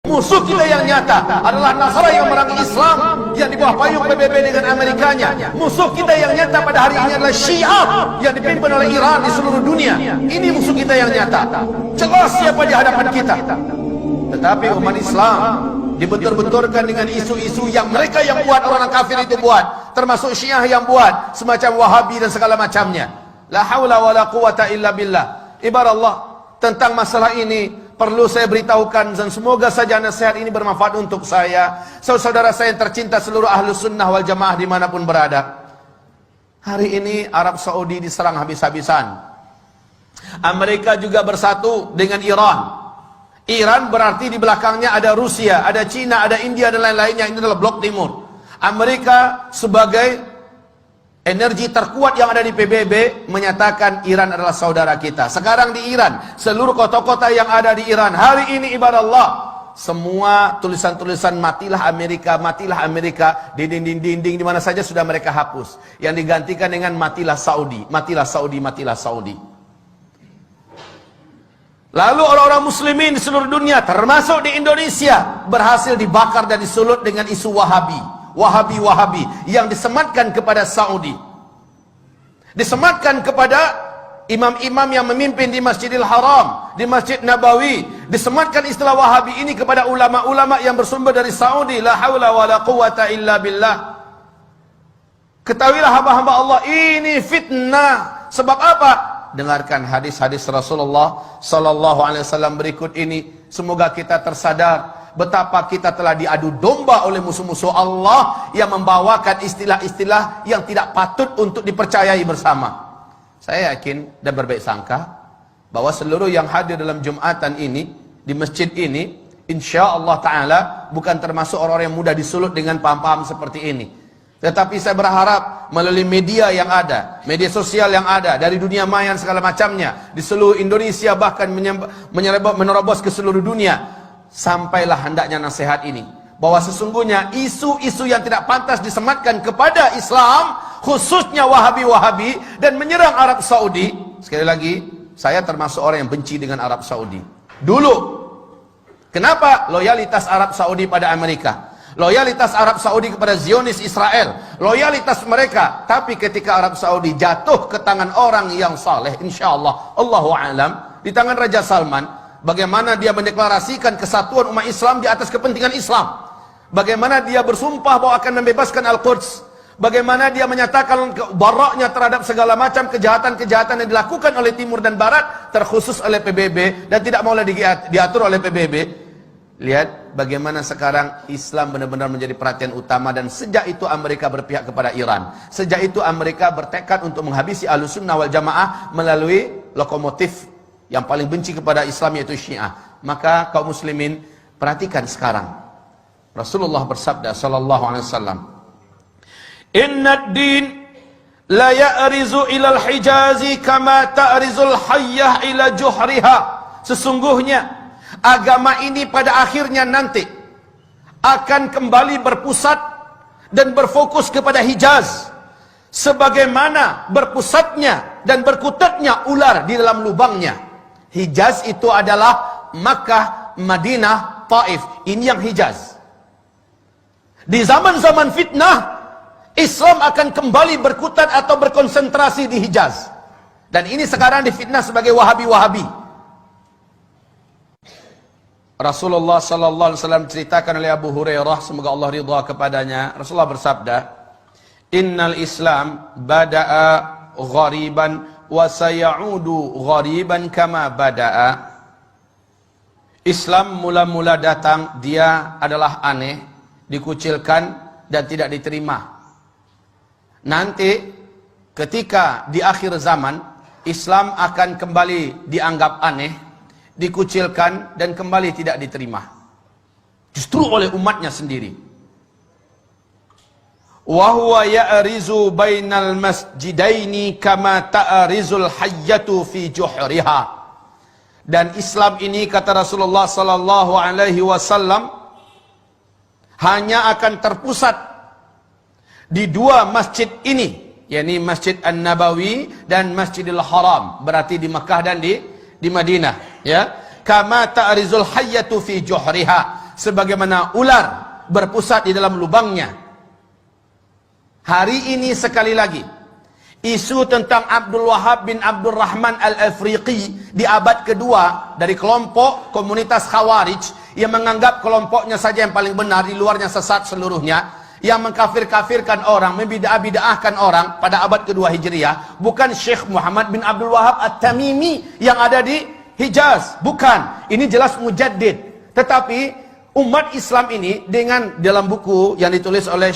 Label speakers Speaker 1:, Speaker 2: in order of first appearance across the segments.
Speaker 1: Musuh kita yang nyata adalah Nasara yang merangi Islam yang di bawah payung PBB dengan Amerikanya. Musuh kita yang nyata pada hari ini adalah Syiah yang dipimpin oleh Iran di seluruh dunia. Ini musuh kita yang nyata. Jelas siapa di hadapan kita. Tetapi umat Islam dibentur-benturkan dengan isu-isu yang mereka yang buat, orang kafir itu buat, termasuk Syiah yang buat, semacam Wahabi dan segala macamnya. La haula wala quwata illa billah. Ibarat Allah, tentang masalah ini perlu saya beritahukan, dan semoga saja nasihat ini bermanfaat untuk saya, saudara saya yang tercinta, seluruh ahlus sunnah wal jamaah dimanapun berada. Hari ini Arab Saudi diserang habis-habisan. Amerika juga bersatu dengan Iran. Iran berarti di belakangnya ada Rusia, ada Cina, ada India dan lain-lainnya. Ini adalah blok timur. Amerika sebagai energi terkuat yang ada di PBB menyatakan Iran adalah saudara kita. Sekarang di Iran, seluruh kota-kota yang ada di Iran hari ini, ibarat Allah, semua tulisan-tulisan matilah Amerika, di dinding-dinding di mana saja sudah mereka hapus. Yang digantikan dengan matilah Saudi, matilah Saudi, matilah Saudi. Lalu orang-orang muslimin di seluruh dunia, termasuk di Indonesia, berhasil dibakar dan disulut dengan isu Wahabi. Wahabi yang disematkan kepada Saudi, disematkan kepada imam-imam yang memimpin di Masjidil Haram, di Masjid Nabawi, disematkan istilah Wahabi ini kepada ulama-ulama yang bersumber dari Saudi. La haula wala quwata illa billah. Ketahuilah hamba-hamba Allah, ini fitnah. Sebab apa? Dengarkan hadis-hadis Rasulullah sallallahu alaihi wasallam berikut ini. Semoga kita tersadar betapa kita telah diadu domba oleh musuh-musuh Allah yang membawakan istilah-istilah yang tidak patut untuk dipercayai bersama. Saya yakin dan berbaik sangka bahwa seluruh yang hadir dalam Jumatan ini, di masjid ini, insya Allah Ta'ala bukan termasuk orang-orang yang mudah disulut dengan paham-paham seperti ini. Tetapi saya berharap melalui media yang ada, media sosial yang ada, dari dunia maya segala macamnya, di seluruh Indonesia bahkan menerobos ke seluruh dunia, sampailah hendaknya nasihat ini, bahwa sesungguhnya isu-isu yang tidak pantas disematkan kepada Islam, khususnya Wahabi-Wahabi, dan menyerang Arab Saudi. Sekali lagi, saya termasuk orang yang benci dengan Arab Saudi. Dulu, kenapa? Loyalitas Arab Saudi pada Amerika, loyalitas Arab Saudi kepada Zionis Israel, loyalitas mereka. Tapi ketika Arab Saudi jatuh ke tangan orang yang saleh, insyaallah, Allahu a'lam, di tangan Raja Salman, bagaimana dia mendeklarasikan kesatuan umat Islam di atas kepentingan Islam, bagaimana dia bersumpah bahwa akan membebaskan Al-Quds, bagaimana dia menyatakan baraknya terhadap segala macam kejahatan-kejahatan yang dilakukan oleh Timur dan Barat, terkhusus oleh PBB, dan tidak mau diatur oleh PBB. Lihat bagaimana sekarang Islam benar-benar menjadi perhatian utama, dan sejak itu Amerika berpihak kepada Iran. Sejak itu Amerika bertekad untuk menghabisi Ahlussunnah wal Jamaah melalui lokomotif yang paling benci kepada Islam, yaitu Syiah. Maka kaum muslimin, perhatikan sekarang. Rasulullah bersabda sallallahu alaihi wasallam, "Inna ad-din la ya'rizu ila al-Hijazi kama ta'rizul hayyah ila juhriha." Sesungguhnya agama ini pada akhirnya nanti akan kembali berpusat dan berfokus kepada Hijaz, sebagaimana berpusatnya dan berkutatnya ular di dalam lubangnya. Hijaz itu adalah Makkah, Madinah, Taif. Ini yang Hijaz. Di zaman-zaman fitnah, Islam akan kembali berkutat atau berkonsentrasi di Hijaz. Dan ini sekarang difitnah sebagai Wahabi-Wahabi. Rasulullah sallallahu alaihi wasallam ceritakan oleh Abu Hurairah, semoga Allah ridha kepadanya. Rasulullah bersabda, "Innal Islam bada'a ghariban wa sayaudu ghariban kama bada'a." Islam mula-mula datang, dia adalah aneh, dikucilkan dan tidak diterima. Nanti ketika di akhir zaman, Islam akan kembali dianggap aneh, dikucilkan dan kembali tidak diterima, justru oleh umatnya sendiri. Wa huwa ya'rizu bainal masjidaini kama ta'rizul hayyatu fi juhriha. Dan Islam ini, kata Rasulullah sallallahu alaihi wasallam, hanya akan terpusat di dua masjid ini, yakni Masjid An-Nabawi dan Masjidil Haram, berarti di Makkah dan di Madinah, ya. Kama ta'rizul hayyatu fi juhriha, sebagaimana ular berpusat di dalam lubangnya. Hari ini sekali lagi, isu tentang Abdul Wahab bin Abdul Rahman Al-Afriqi di abad kedua dari kelompok komunitas Khawarij yang menganggap kelompoknya saja yang paling benar, di luarnya sesat seluruhnya, yang mengkafir-kafirkan orang, membidah-bidahkan orang pada abad kedua Hijriah, bukan Syekh Muhammad bin Abdul Wahab At-Tamimi yang ada di Hijaz, bukan. Ini jelas mujaddid. Tetapi umat Islam ini dengan dalam buku yang ditulis oleh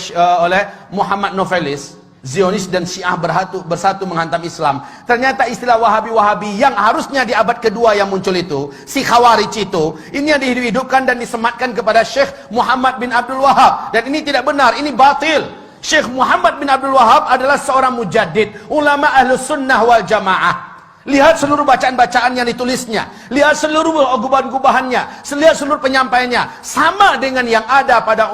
Speaker 1: Muhammad Novelis, Zionis dan Syiah bersatu menghantam Islam. Ternyata istilah Wahabi-Wahabi yang harusnya di abad kedua yang muncul itu, si Khawarij itu, ini yang dihidupkan dan disematkan kepada Syekh Muhammad bin Abdul Wahab. Dan ini tidak benar, ini batil. Syekh Muhammad bin Abdul Wahab adalah seorang mujaddid, ulama Ahlus Sunnah wal Jamaah. Lihat seluruh bacaan-bacaan yang ditulisnya, lihat seluruh gubahan-gubahannya, lihat seluruh penyampaiannya, sama dengan yang ada pada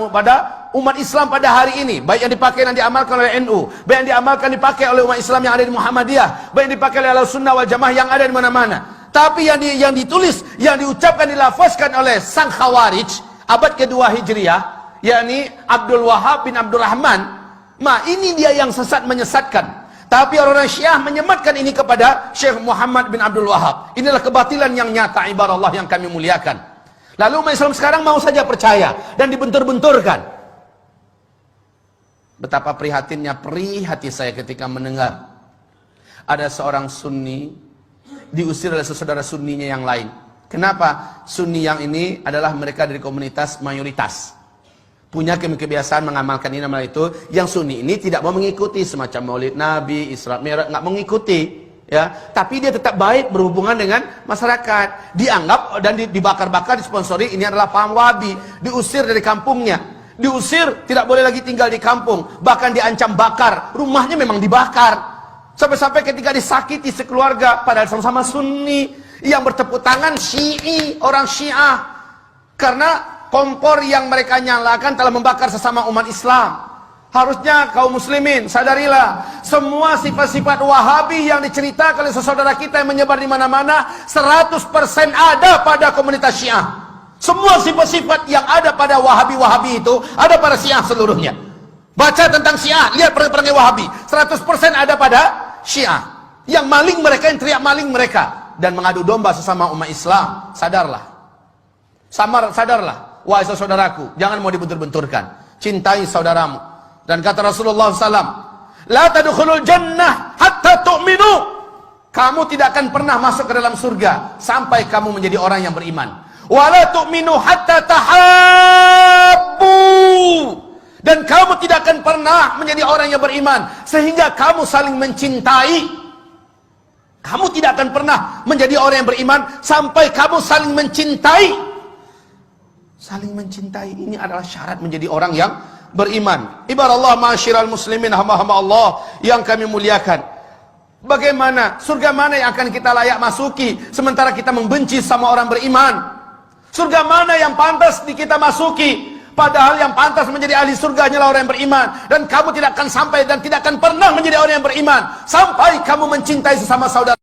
Speaker 1: umat Islam pada hari ini, baik yang dipakai dan diamalkan oleh NU, baik yang dipakai oleh umat Islam yang ada di Muhammadiyah, baik yang dipakai oleh Ahlussunnah wal Jamaah yang ada di mana-mana. Tapi yang ditulis, yang diucapkan, dilafazkan oleh sang Khawarij abad kedua Hijriah, yakni Abdul Wahab bin Abdul Rahman, ini dia yang sesat, menyesatkan. Tapi orang-orang Syiah menyematkan ini kepada Syekh Muhammad bin Abdul Wahab. Inilah kebatilan yang nyata, ibarat Allah yang kami muliakan. Lalu umat Islam sekarang mau saja percaya dan dibentur-benturkan. Betapa prihatinnya hati saya ketika mendengar ada seorang Sunni diusir oleh saudara Sunninya yang lain. Kenapa? Sunni yang ini adalah mereka dari komunitas mayoritas, punya kebiasaan mengamalkan ini nama itu. Yang Sunni ini tidak mau mengikuti semacam Maulid Nabi, Isra Mi'raj, nggak mengikuti, ya. Tapi dia tetap baik berhubungan dengan masyarakat. Dianggap dan dibakar-bakar, disponsori, ini adalah paham Wahabi. Diusir dari kampungnya. Diusir, tidak boleh lagi tinggal di kampung, bahkan diancam bakar, rumahnya memang dibakar, sampai-sampai ketika disakiti sekeluarga, padahal sama-sama Sunni, yang bertepuk tangan Syi'i, orang Syiah, karena kompor yang mereka nyalakan telah membakar sesama umat Islam. Harusnya kaum muslimin sadarilah, semua sifat-sifat Wahabi yang diceritakan oleh saudara kita yang menyebar di mana-mana 100% ada pada komunitas Syiah. Semua sifat-sifat yang ada pada Wahabi-Wahabi itu ada pada Syiah seluruhnya. Baca tentang Syiah, lihat perang-perangnya Wahabi, 100% ada pada Syiah. Yang maling mereka, yang teriak maling mereka, dan mengadu domba sesama umat Islam. Sadarlah, sadarlah, wahai saudaraku, jangan mau dibentur-benturkan. Cintai saudaramu. Dan kata Rasulullah SAW, la tadkhulul jannah hatta tu'minu. Kamu tidak akan pernah masuk ke dalam surga sampai kamu menjadi orang yang beriman. Wala tu'minu hatta tahabbu. Dan kamu tidak akan pernah menjadi orang yang beriman sehingga kamu saling mencintai. Kamu tidak akan pernah menjadi orang yang beriman sampai kamu saling mencintai. Saling mencintai ini adalah syarat menjadi orang yang beriman. Ibarat Allah, ma'asyiral muslimin, hamba-hamba Allah yang kami muliakan. Bagaimana, surga mana yang akan kita layak masuki sementara kita membenci sama orang beriman? Surga mana yang pantas kita masuki? Padahal yang pantas menjadi ahli surga hanyalah orang yang beriman. Dan kamu tidak akan sampai dan tidak akan pernah menjadi orang yang beriman sampai kamu mencintai sesama saudara.